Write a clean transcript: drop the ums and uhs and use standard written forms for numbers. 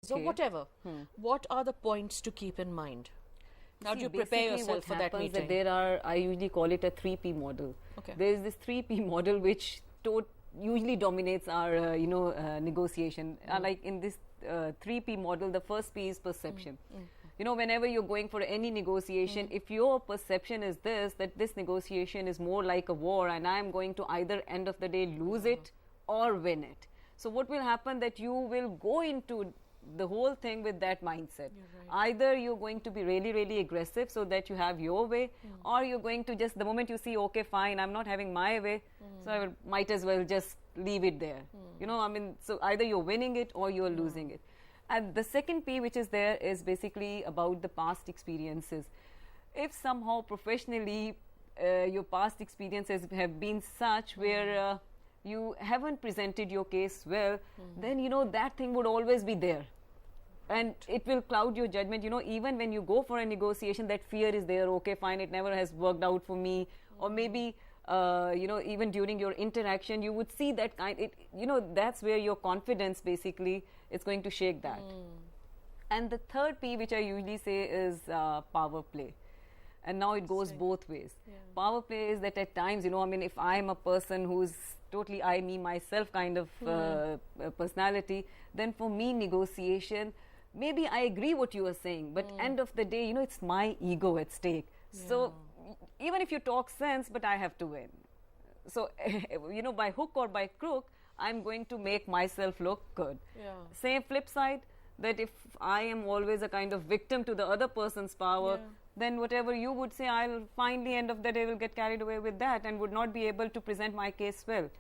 So Okay. whatever. What are the points to keep in mind? How do See, you prepare basically yourself what for that happens meeting? There are, I usually call it a 3P model. Okay. There is this 3P model which usually dominates our, negotiation. Like in this 3P model, the first P is perception. You know, whenever you're going for any negotiation, if your perception is this, that this negotiation is more like a war and I'm going to either end of the day lose it or win it. So what will happen that you will go into the whole thing with that mindset. Either you're going to be really, really aggressive so that you have your way, or you're going to just, the moment you see, okay, fine, I'm not having my way, so I might as well just leave it there. You know, I mean, so either you're winning it or you're losing it. And the second P which is there is basically about the past experiences. If somehow professionally your past experiences have been such where you haven't presented your case well, then you know that thing would always be there. And it will cloud your judgment. You know, even when you go for a negotiation, that fear is there. Okay, fine, it never has worked out for me. Or maybe, you know, even during your interaction, you would see that you know, that's where your confidence basically is going to shake that. And the third P, which I usually say, is power play. And now it goes both ways. Power play is that at times, you know, I mean, if I'm a person who's totally I, me, myself kind of personality, then for me, negotiation, maybe I agree what you are saying, but end of the day, you know, it's my ego at stake. So even if you talk sense, but I have to win. So, you know, by hook or by crook, I'm going to make myself look good. Same flip side, that if I am always a kind of victim to the other person's power, then whatever you would say, I'll finally end of the day will get carried away with that and would not be able to present my case well.